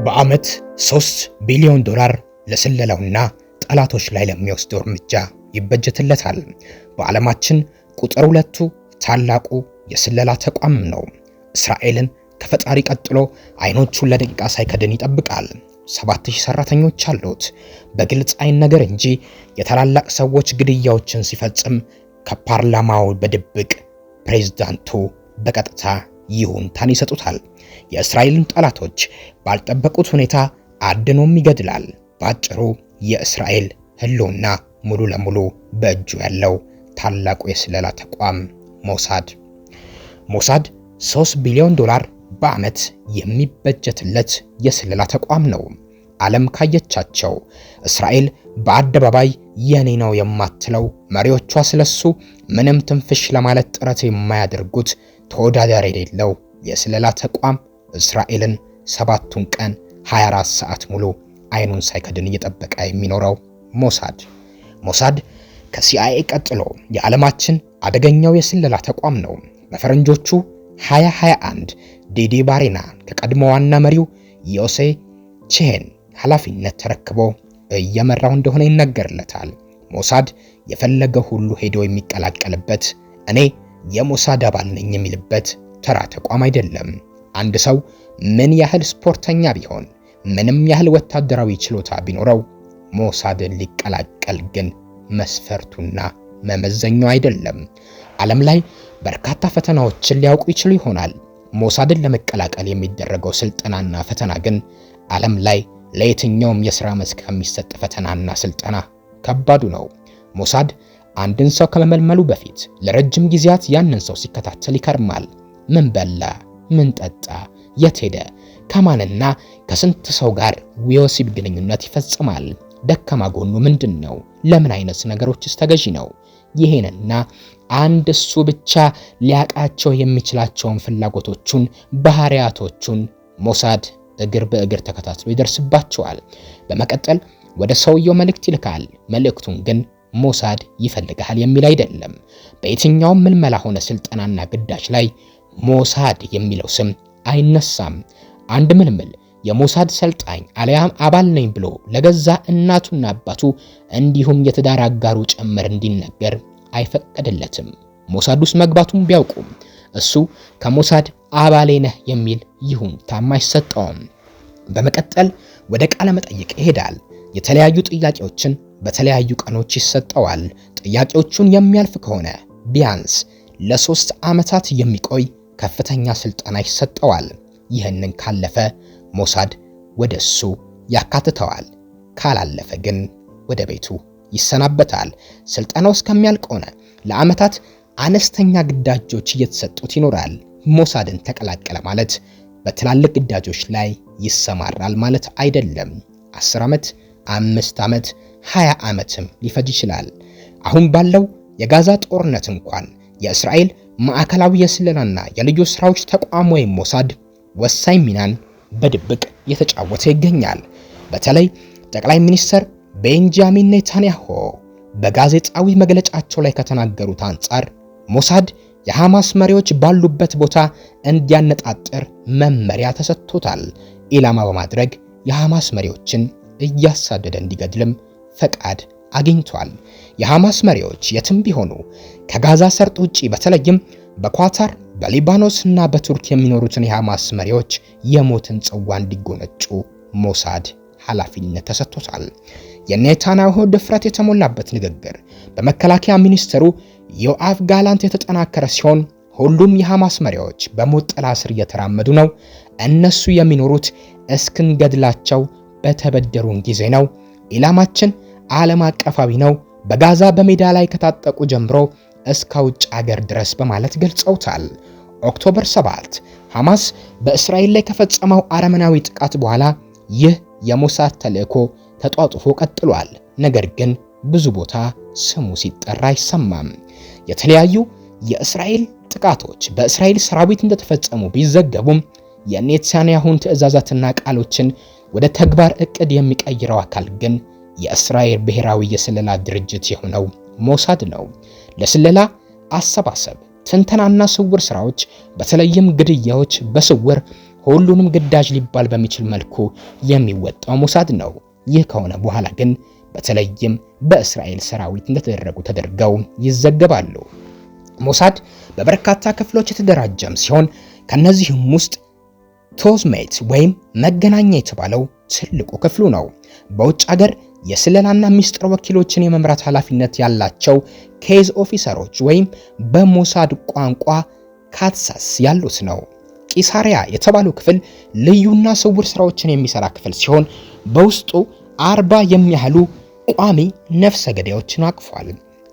በዓመት 3 ቢሊዮን ዶላር ለስለላውና ጠላቶች ላይ ለሚወስደው እርምጃ ይበጀትለታል። በዓለማችን ቁጥር 2ቱ ታላቁ የስለላ ተቋም ነው። እስራኤልን ከፈጣሪ ቀጥሎ አይኖቹን ለደቂቃ ሳይከድን ይጠብቃል። 7000 ሰራተኞች አሉት። በግልጽ አይነገር እንጂ የታላላቅ ሰዎች ግድያዎችን ሲፈጽም ከፓርላማው በድብቅ ፕሬዝዳንቱ በቀጥታ ይሁንታን ይሰጡታል። የእስራኤልን ጠላቶች ባልጠበቁት ሁኔታ አድኖም ይገድላል። በአጭሩ የእስራኤል ህልውና ሙሉ ለሙሉ በእጁ ያለው ታላቁ የስለላ ተቋም ሞሳድ 3 ቢሊዮን ዶላር በዓመት የሚበጀትለት የስለላ ተቋም ነው። ዓለም ካየቻቸው እስራኤል በአደባባይ የኔ ነው የማትለው መሪዎቿ ስለሱ ምንም ትንፍሽ ለማለት ጥረት የማያደርጉት ተወዳዳሪ የሌለው የስለላ ተቋም እስራኤልን 7ቱን ቀን 24 ሰዓት ሙሉ አይኑን ሳይከድን እየጠበቀ የሚኖረው ሞሳድ ከሲአይኤ ቀጥሎ የዓለማችን አደገኛው የስለላ ተቋም ነው። በፈረንጆቹ 2021 ዲዲ ባሬና ከቀድሞ ዋና መሪው ዮሴ ቼን ኃላፊነት ተረክቦ እየመራው እንደሆነ ይነገርለታል። ሞሳድ የፈለገው ሁሉ ሄዶ የሚቀላቀልበት፣ እኔ የሞሳድ አባል ነኝ የሚልበት ተራ ተቋም አይደለም። አንድ ሰው ምን ያህል ስፖርተኛ ቢሆን፣ ምንም ያህል ወታደራዊ ችሎታ ቢኖረው ሞሳድን ሊቀላቀል ግን መስፈርቱና መመዘኛው አይደለም። ዓለም ላይ በርካታ ፈተናዎችን ሊያውቁ ይችሉ ይሆናል። ሞሳድን ለመቀላቀል የሚደረገው ስልጠናና ፈተና ግን ዓለም ላይ ለየትኛውም የሥራ መስክ ከሚሰጥ ፈተናና ስልጠና ከባዱ ነው። ሞሳድ አንድን ሰው ከመመልመሉ በፊት ለረጅም ጊዜያት ያንን ሰው ሲከታተል ይከርማል። ምን በላ፣ ምን ጠጣ፣ የት ሄደ፣ ከማንና ከስንት ሰው ጋር የወሲብ ግንኙነት ይፈጽማል፣ ደካማ ጎኑ ምንድን ነው፣ ለምን አይነት ነገሮችስ ተገዢ ነው። ይሄንና አንድ እሱ ብቻ ሊያቃቸው የሚችላቸውን ፍላጎቶቹን፣ ባህሪያቶቹን ሞሳድ እግር በእግር ተከታትሎ ይደርስባቸዋል። በመቀጠል ወደ ሰውየው መልእክት ይልካል። መልእክቱን ግን ሞሳድ ይፈልጋል የሚል አይደለም። በየትኛውም ምልመላ ሆነ ስልጠናና ግዳጅ ላይ ሞሳድ የሚለው ስም አይነሳም። አንድ ምልምል የሞሳድ ሰልጣኝ አልያም አባል ነኝ ብሎ ለገዛ እናቱና አባቱ እንዲሁም የትዳር አጋሩ ጭምር እንዲነገር አይፈቀድለትም። ሞሳድ ውስጥ መግባቱን ቢያውቁም እሱ ከሞሳድ አባሌ ነህ የሚል ይሁንታም አይሰጠውም። በመቀጠል ወደ ቃለ መጠይቅ ይሄዳል። የተለያዩ ጥያቄዎችን በተለያዩ ቀኖች ይሰጠዋል። ጥያቄዎቹን የሚያልፍ ከሆነ ቢያንስ ለ3 ዓመታት የሚቆይ ከፍተኛ ስልጠና ይሰጠዋል። ይህንን ካለፈ ሞሳድ ወደሱ ያካትተዋል። ካላለፈ ግን ወደ ቤቱ ይሰናበታል። ስልጠናው እስከሚያልቅ ሆነ ለዓመታት አነስተኛ ግዳጆች እየተሰጡት ይኖራል። ሞሳድን ተቀላቀለ ማለት በትላልቅ ግዳጆች ላይ ይሰማራል ማለት አይደለም። 10 ዓመት፣ 5 ዓመት፣ 20 ዓመትም ሊፈጅ ይችላል። አሁን ባለው የጋዛ ጦርነት እንኳን የእስራኤል ማዕከላዊ የስለላና የልዩ ስራዎች ተቋም ወይም ሞሳድ ወሳኝ ሚናን በድብቅ እየተጫወተ ይገኛል። በተለይ ጠቅላይ ሚኒስትር ቤንጃሚን ኔታንያሁ በጋዜጣዊ መግለጫቸው ላይ ከተናገሩት አንጻር ሞሳድ የሐማስ መሪዎች ባሉበት ቦታ እንዲያነጣጥር መመሪያ ተሰጥቶታል። ኢላማ በማድረግ የሐማስ መሪዎችን እያሳደደ እንዲገድልም ፈቃድ አግኝቷል። የሐማስ መሪዎች የትም ቢሆኑ ከጋዛ ሰርጥ ውጪ በተለይም በኳታር በሊባኖስ እና በቱርክ የሚኖሩትን የሐማስ መሪዎች የሞትን ጽዋ እንዲጎነጩ ሞሳድ ኃላፊነት ተሰጥቶታል። የኔታንያሁ ድፍረት የተሞላበት ንግግር በመከላከያ ሚኒስትሩ ዮአፍ ጋላንት የተጠናከረ ሲሆን ሁሉም የሐማስ መሪዎች በሞት ጥላ ስር እየተራመዱ ነው። እነሱ የሚኖሩት እስክንገድላቸው በተበደሩን ጊዜ ነው። ኢላማችን ዓለም አቀፋዊ ነው። በጋዛ በሜዳ ላይ ከታጠቁ ጀምሮ እስከ ውጭ ሀገር ድረስ በማለት ገልጸውታል። ኦክቶበር 7 ሐማስ በእስራኤል ላይ ከፈጸመው አረመናዊ ጥቃት በኋላ ይህ የሞሳድ ተልእኮ ተጧጡፎ ቀጥሏል። ነገር ግን ብዙ ቦታ ስሙ ሲጠራ አይሰማም። የተለያዩ የእስራኤል ጥቃቶች በእስራኤል ሰራዊት እንደተፈጸሙ ቢዘገቡም የኔታንያሁን ትዕዛዛትና ቃሎችን ወደ ተግባር እቅድ የሚቀይረው አካል ግን የእስራኤል ብሔራዊ የስለላ ድርጅት የሆነው ሞሳድ ነው። ለስለላ አሰባሰብ፣ ትንተናና ስውር ስራዎች በተለይም ግድያዎች በስውር ሁሉንም ግዳጅ ሊባል በሚችል መልኩ የሚወጣው ሞሳድ ነው። ይህ ከሆነ በኋላ ግን በተለይም በእስራኤል ሰራዊት እንደተደረጉ ተደርገው ይዘገባሉ። ሞሳድ በበርካታ ክፍሎች የተደራጀም ሲሆን ከነዚህም ውስጥ ቶዝሜት ወይም መገናኛ የተባለው ትልቁ ክፍሉ ነው። በውጭ ሀገር የስለላና ሚስጥር ወኪሎችን የመምራት ኃላፊነት ያላቸው ኬዝ ኦፊሰሮች ወይም በሞሳድ ቋንቋ ካትሳስ ያሉት ነው። ቂሳሪያ የተባለው ክፍል ልዩና ስውር ስራዎችን የሚሰራ ክፍል ሲሆን በውስጡ 40 የሚያህሉ ቋሚ ነፍሰ ገዳዮችን አቅፏል።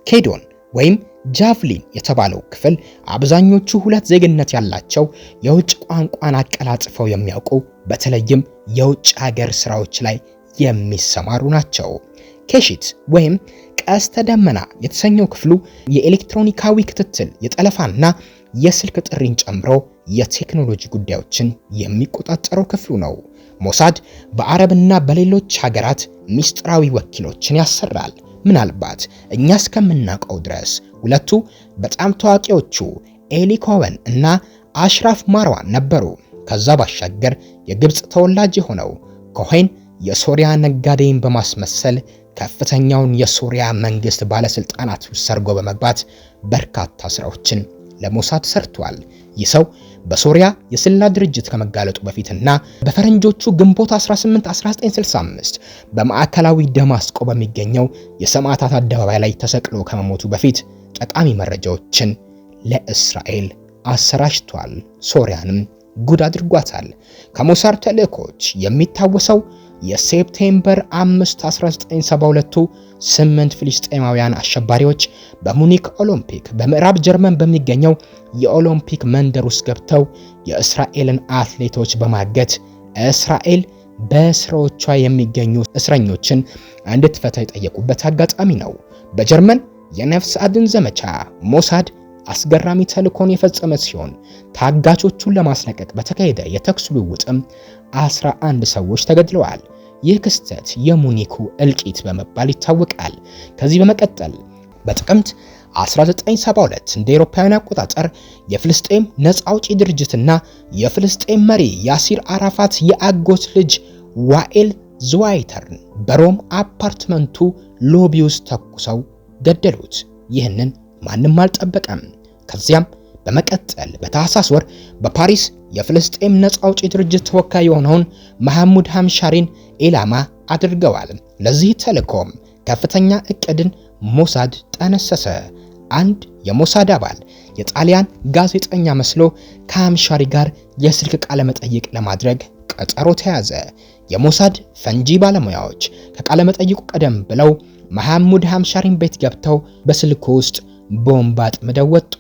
ኬዶን ወይም ጃቭሊን የተባለው ክፍል አብዛኞቹ ሁለት ዜግነት ያላቸው የውጭ ቋንቋን አቀላጥፈው የሚያውቁ በተለይም የውጭ ሀገር ስራዎች ላይ የሚሰማሩ ናቸው። ኬሺት ወይም ቀስተ ደመና የተሰኘው ክፍሉ የኤሌክትሮኒካዊ ክትትል፣ የጠለፋና የስልክ ጥሪን ጨምሮ የቴክኖሎጂ ጉዳዮችን የሚቆጣጠረው ክፍሉ ነው። ሞሳድ በአረብና በሌሎች ሀገራት ሚስጥራዊ ወኪሎችን ያሰራል። ምናልባት እኛ እስከምናውቀው ድረስ ሁለቱ በጣም ታዋቂዎቹ ኤሊ ኮሄን እና አሽራፍ ማርዋን ነበሩ። ከዛ ባሻገር የግብጽ ተወላጅ የሆነው ኮሄን የሶሪያ ነጋዴን በማስመሰል ከፍተኛውን የሶሪያ መንግስት ባለስልጣናት ሰርጎ በመግባት በርካታ ስራዎችን ለሞሳድ ሰርቷል። ይህ ሰው በሶሪያ የስለላ ድርጅት ከመጋለጡ በፊትና በፈረንጆቹ ግንቦት 18 1965 በማዕከላዊ ደማስቆ በሚገኘው የሰማዕታት አደባባይ ላይ ተሰቅሎ ከመሞቱ በፊት ጠቃሚ መረጃዎችን ለእስራኤል አሰራጭቷል። ሶሪያንም ጉድ አድርጓታል። ከሞሳድ ተልእኮች የሚታወሰው የሴፕቴምበር 5 1972ቱ 8 ፍልስጤማውያን አሸባሪዎች በሙኒክ ኦሎምፒክ በምዕራብ ጀርመን በሚገኘው የኦሎምፒክ መንደር ውስጥ ገብተው የእስራኤልን አትሌቶች በማገት እስራኤል በስራዎቿ የሚገኙ እስረኞችን እንድትፈታ የጠየቁበት አጋጣሚ ነው። በጀርመን የነፍስ አድን ዘመቻ ሞሳድ አስገራሚ ተልእኮን የፈጸመ ሲሆን ታጋቾቹን ለማስለቀቅ በተካሄደ የተኩስ ልውውጥም 11 ሰዎች ተገድለዋል። ይህ ክስተት የሙኒኩ እልቂት በመባል ይታወቃል። ከዚህ በመቀጠል በጥቅምት 1972 እንደ አውሮፓውያን አቆጣጠር የፍልስጤም ነፃ አውጪ ድርጅትና የፍልስጤም መሪ ያሲር አራፋት የአጎት ልጅ ዋኤል ዝዋይተርን በሮም አፓርትመንቱ ሎቢ ውስጥ ተኩሰው ገደሉት። ይህንን ማንም አልጠበቀም። ከዚያም በመቀጠል በታህሳስ ወር በፓሪስ የፍልስጤም ነፃ አውጪ ድርጅት ተወካይ የሆነውን መሐሙድ ሐምሻሪን ኢላማ አድርገዋል። ለዚህ ተልእኮም ከፍተኛ እቅድን ሞሳድ ጠነሰሰ። አንድ የሞሳድ አባል የጣሊያን ጋዜጠኛ መስሎ ከሐምሻሪ ጋር የስልክ ቃለ መጠይቅ ለማድረግ ቀጠሮ ተያዘ። የሞሳድ ፈንጂ ባለሙያዎች ከቃለ መጠይቁ ቀደም ብለው መሐሙድ ሐምሻሪን ቤት ገብተው በስልኩ ውስጥ ቦምብ አጥምደው ወጡ።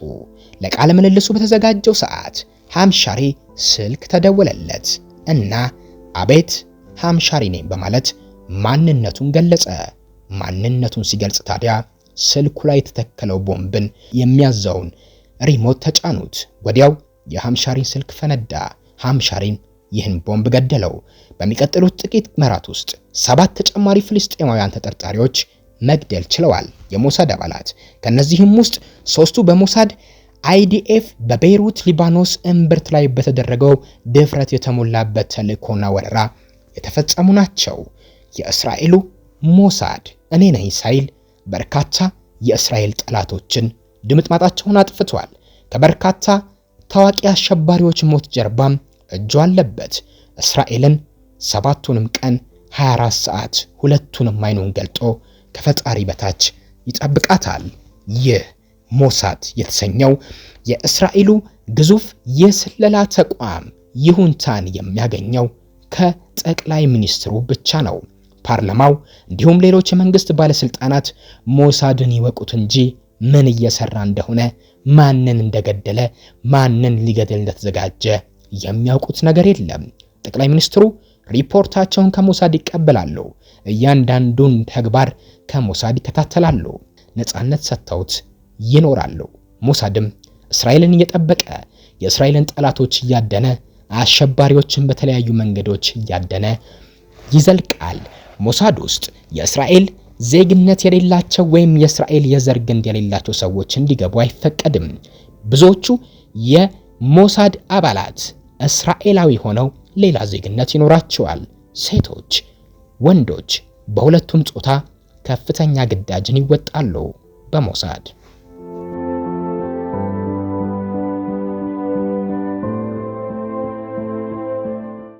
ለቃለ ምልልሱ በተዘጋጀው ሰዓት ሐምሻሪ ስልክ ተደወለለት እና አቤት ሐምሻሪ ነኝ በማለት ማንነቱን ገለጸ። ማንነቱን ሲገልጽ ታዲያ ስልኩ ላይ የተተከለው ቦምብን የሚያዘውን ሪሞት ተጫኑት። ወዲያው የሐምሻሪን ስልክ ፈነዳ። ሐምሻሪን ይህን ቦምብ ገደለው። በሚቀጥሉት ጥቂት ወራት ውስጥ 7 ተጨማሪ ፍልስጤማውያን ተጠርጣሪዎች መግደል ችለዋል የሞሳድ አባላት። ከነዚህም ውስጥ 3ቱ በሞሳድ አይዲኤፍ በቤይሩት ሊባኖስ እምብርት ላይ በተደረገው ድፍረት የተሞላበት ተልእኮና ወረራ የተፈጸሙ ናቸው። የእስራኤሉ ሞሳድ እኔ ነኝ ሳይል በርካታ የእስራኤል ጠላቶችን ድምጥማጣቸውን አጥፍቷል። ከበርካታ ታዋቂ አሸባሪዎች ሞት ጀርባም እጁ አለበት። እስራኤልን 7ቱንም ቀን 24 ሰዓት ሁለቱንም አይኑን ገልጦ ከፈጣሪ በታች ይጠብቃታል። ይህ ሞሳድ የተሰኘው የእስራኤሉ ግዙፍ የስለላ ተቋም ይሁንታን የሚያገኘው ከጠቅላይ ሚኒስትሩ ብቻ ነው። ፓርላማው እንዲሁም ሌሎች የመንግስት ባለስልጣናት ሞሳድን ይወቁት እንጂ ምን እየሰራ እንደሆነ፣ ማንን እንደገደለ፣ ማንን ሊገድል እንደተዘጋጀ የሚያውቁት ነገር የለም። ጠቅላይ ሚኒስትሩ ሪፖርታቸውን ከሞሳድ ይቀበላሉ። እያንዳንዱን ተግባር ከሞሳድ ይከታተላሉ። ነፃነት ሰጥተውት ይኖራሉ። ሞሳድም እስራኤልን እየጠበቀ የእስራኤልን ጠላቶች እያደነ አሸባሪዎችን በተለያዩ መንገዶች እያደነ ይዘልቃል። ሞሳድ ውስጥ የእስራኤል ዜግነት የሌላቸው ወይም የእስራኤል የዘር ግንድ የሌላቸው ሰዎች እንዲገቡ አይፈቀድም። ብዙዎቹ የሞሳድ አባላት እስራኤላዊ ሆነው ሌላ ዜግነት ይኖራቸዋል። ሴቶች፣ ወንዶች በሁለቱም ጾታ ከፍተኛ ግዳጅን ይወጣሉ በሞሳድ።